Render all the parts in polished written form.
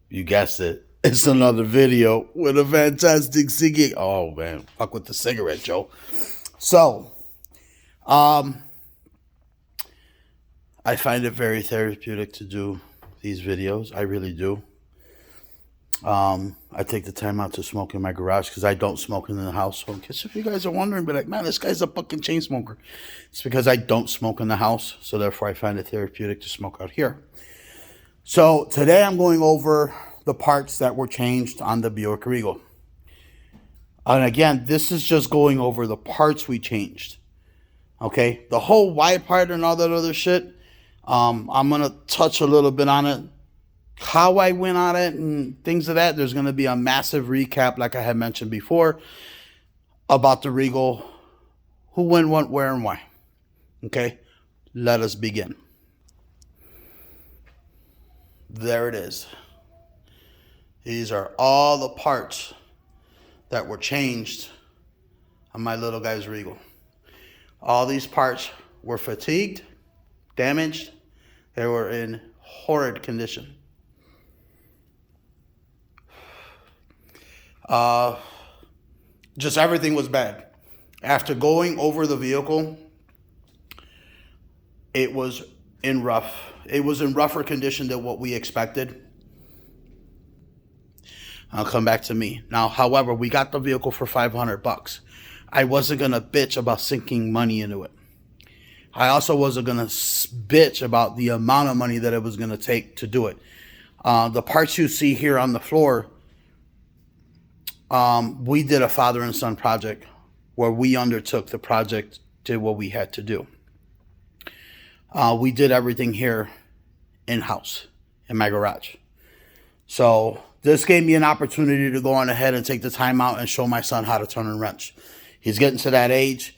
You guessed it. It's another video with a fantastic singing. Oh man, fuck with the cigarette, Joe. So, I find it very therapeutic to do these videos. I really do. I take the time out to smoke in my garage because I don't smoke in the house. So in case if you guys are wondering, be like, man, this guy's a fucking chain smoker. It's because I don't smoke in the house. So therefore I find it therapeutic to smoke out here. So today I'm going over the parts that were changed on the Buick Regal. And again, this is just going over the parts we changed. Okay, the whole wide part and all that other shit, I'm going to touch a little bit on it. How I went on it and things of that. There's going to be a massive recap, like I had mentioned before, about the Regal. Who, when, what, where, and why. Okay, let us begin. There it is. These are all the parts that were changed on my little guy's Regal. All these parts were fatigued, damaged. They were in horrid condition. Just everything was bad. After going over the vehicle, it was in rougher condition than what we expected. I'll come back to me. Now, however, we got the vehicle for $500. I wasn't going to bitch about sinking money into it. I also wasn't going to bitch about the amount of money that it was going to take to do it. The parts you see here on the floor, we did a father and son project where we undertook the project, did what we had to do. We did everything here in-house in my garage. So this gave me an opportunity to go on ahead and take the time out and show my son how to turn and wrench. He's getting to that age.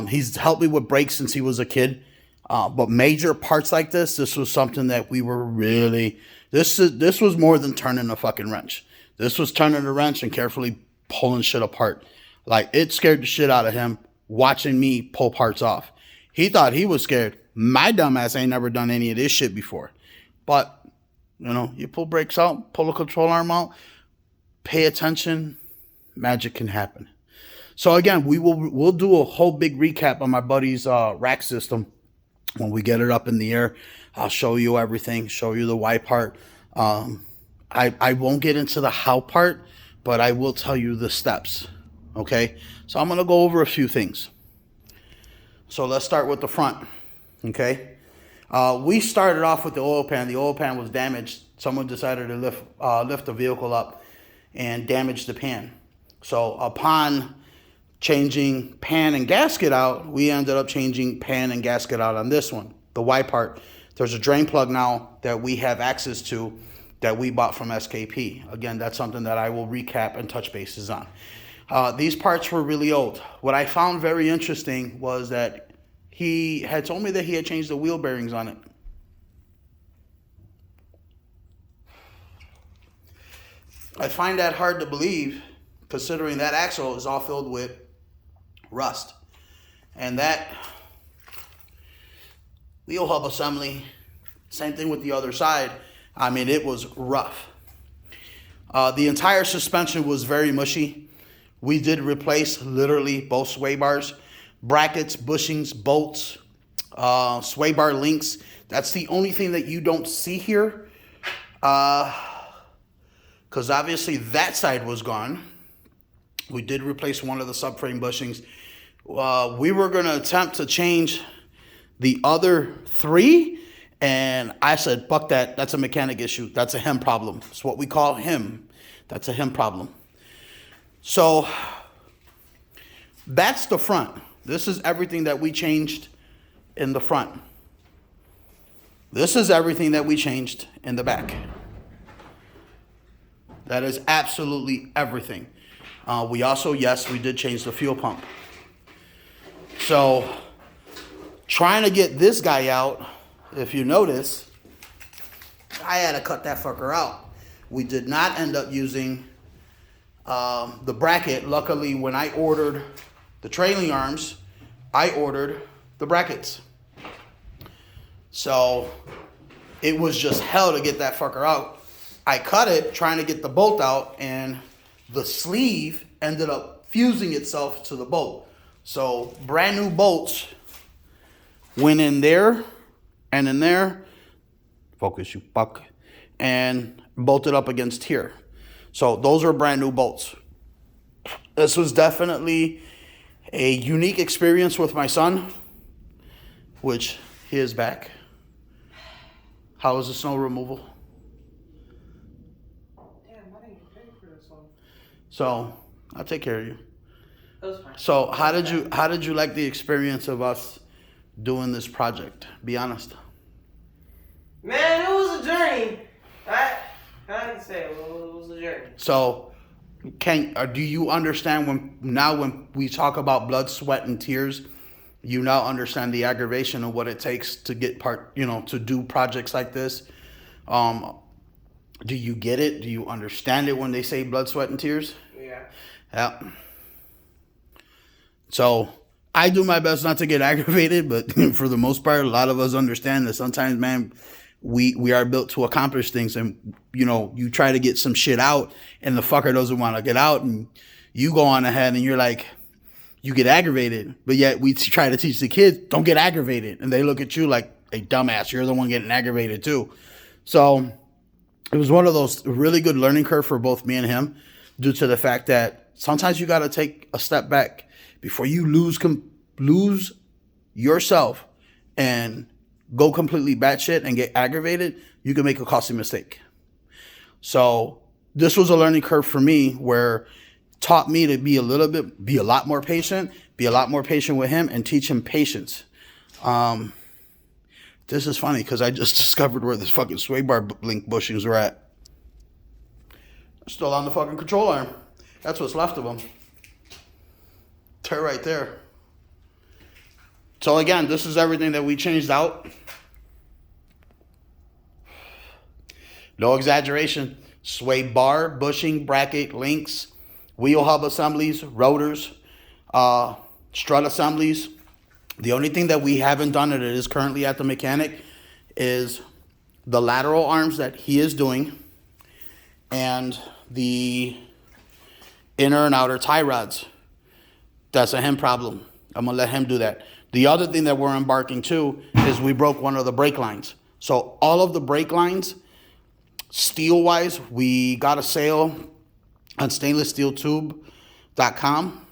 He's helped me with brakes since he was a kid. But major parts like this was something that we were really, this was more than turning a fucking wrench. This was turning the wrench and carefully pulling shit apart. Like, it scared the shit out of him watching me pull parts off. He thought he was scared. My dumbass ain't never done any of this shit before. But, you know, you pull brakes out, pull a control arm out, pay attention, magic can happen. So again, we'll do a whole big recap on my buddy's rack system when we get it up in the air. I'll show you everything, show you the why part. I won't get into the how part, but I will tell you the steps, okay? So I'm going to go over a few things. So let's start with the front, okay? We started off with the oil pan. The oil pan was damaged. Someone decided to lift the vehicle up and damage the pan. So upon changing pan and gasket out, we ended up changing pan and gasket out on this one, the Y part. There's a drain plug now that we have access to that we bought from SKP. Again, that's something that I will recap and touch bases on. These parts were really old. What I found very interesting was that he had told me that he had changed the wheel bearings on it. I find that hard to believe, considering that axle is all filled with rust. And that wheel hub assembly, same thing with the other side. I mean, it was rough. The entire suspension was very mushy. We did replace literally both sway bars, brackets, bushings, bolts, sway bar links. That's the only thing that you don't see here. Because obviously that side was gone. We did replace one of the subframe bushings. We were going to attempt to change the other three. And I said, fuck that. That's a mechanic issue. That's a him problem. It's what we call him. That's a him problem. So that's the front. This is everything that we changed in the front. This is everything that we changed in the back. That is absolutely everything. We also, yes, we did change the fuel pump. So trying to get this guy out, if you notice, I had to cut that fucker out. We did not end up using the bracket. Luckily, when I ordered the trailing arms, I ordered the brackets. So it was just hell to get that fucker out. I cut it trying to get the bolt out, and the sleeve ended up fusing itself to the bolt. So brand new bolts went in there and in there, focus you fuck, and bolted up against here. So those are brand new bolts. This was definitely a unique experience with my son, which he is back. How was the snow removal? Damn, why didn't you pay for this one? So I'll take care of you. That was fine. So how did you like the experience of us doing this project? Be honest. Man, it was a journey. I can say it was a journey. So do you understand when we talk about blood, sweat, and tears, you now understand the aggravation of what it takes to get to do projects like this? Do you get it? Do you understand it when they say blood, sweat, and tears? Yeah. Yeah. So I do my best not to get aggravated, but for the most part, a lot of us understand that sometimes, man, we are built to accomplish things, and you try to get some shit out and the fucker doesn't want to get out, and you go on ahead and you're like, you get aggravated, but yet we try to teach the kids, don't get aggravated, and they look at you like a dumbass, you're the one getting aggravated too. So it was one of those really good learning curve for both me and him, due to the fact that sometimes you got to take a step back before you lose yourself and go completely batshit and get aggravated. You can make a costly mistake. So this was a learning curve for me, where it taught me to be a lot more patient with him, and teach him patience. This is funny because I just discovered where this fucking sway bar link bushings were at. Still on the fucking control arm. That's what's left of them. They're right there. So again, this is everything that we changed out. No exaggeration. Sway bar, bushing, bracket, links, wheel hub assemblies, rotors, strut assemblies. The only thing that we haven't done, and it is currently at the mechanic, is the lateral arms that he is doing, and the inner and outer tie rods. That's a him problem. I'm going to let him do that. The other thing that we're embarking to is we broke one of the brake lines. So all of the brake lines, steel-wise, we got a sale on stainlesssteeltube.com.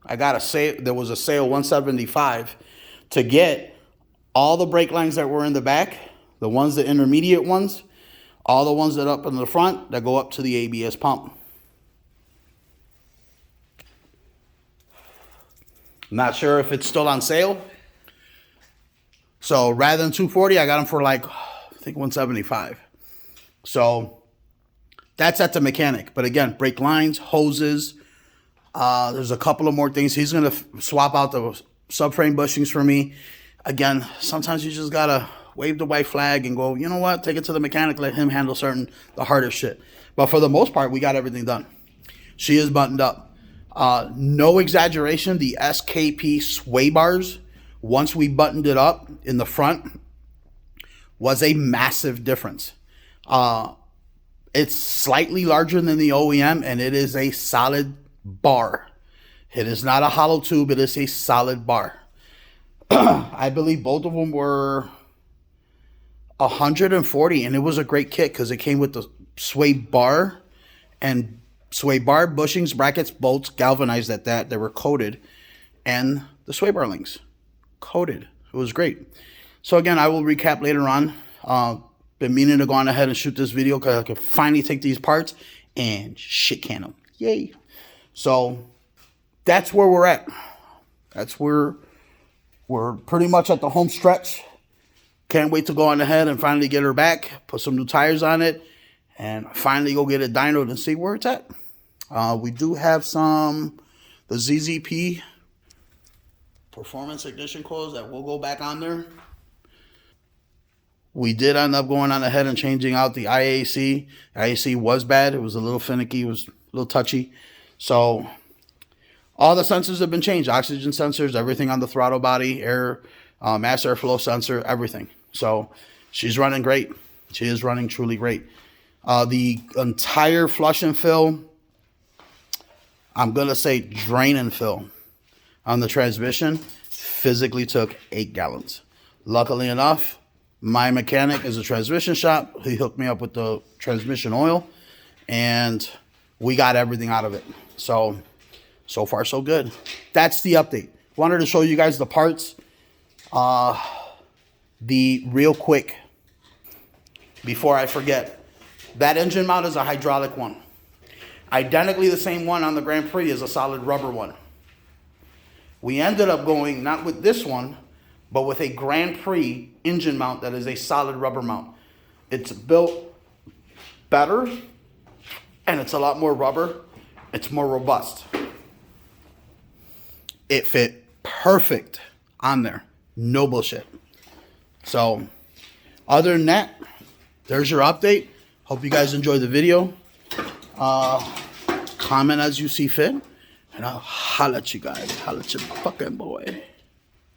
There was a sale, $175, to get all the brake lines that were in the back, the intermediate ones, all the ones that up in the front that go up to the ABS pump. Not sure if it's still on sale. So rather than $240, I got them for I think $175. So that's at the mechanic. But again, brake lines, hoses. There's a couple of more things. He's going to swap out the subframe bushings for me. Again, sometimes you just got to wave the white flag and go, you know what? Take it to the mechanic. Let him handle the harder shit. But for the most part, we got everything done. She is buttoned up. No exaggeration, the SKP sway bars, once we buttoned it up in the front, was a massive difference. It's slightly larger than the OEM, and it is a solid bar. It is not a hollow tube. It is a solid bar. I believe both of them were $140, and it was a great kit because it came with the sway bar and sway bar, bushings, brackets, bolts, galvanized at that. They were coated, and the sway bar links coated. It was great. So again, I will recap later on. Been meaning to go on ahead and shoot this video because I could finally take these parts and shit can them. Yay. So that's where we're at. That's where we're pretty much at the home stretch. Can't wait to go on ahead and finally get her back, put some new tires on it, and finally go get it dynoed and see where it's at. We do have the ZZP performance ignition coils that will go back on there. We did end up going on ahead and changing out the IAC. IAC was bad. It was a little finicky. It was a little touchy. So all the sensors have been changed. Oxygen sensors, everything on the throttle body, air, mass airflow sensor, everything. So she's running great. She is running truly great. The entire flush and fill, I'm going to say drain and fill on the transmission physically took 8 gallons. Luckily enough, my mechanic is a transmission shop. He hooked me up with the transmission oil, and we got everything out of it. So far so good. That's the update. Wanted to show you guys the parts. Real quick, before I forget, that engine mount is a hydraulic one. Identically the same one on the Grand Prix is a solid rubber one. We ended up going not with this one, but with a Grand Prix engine mount that is a solid rubber mount. It's built better, and it's a lot more rubber. It's more robust. It fit perfect on there. No bullshit. So, other than that, there's your update. Hope you guys enjoyed the video. Comment as you see fit. And I'll holla at you guys. Holla at your fucking boy.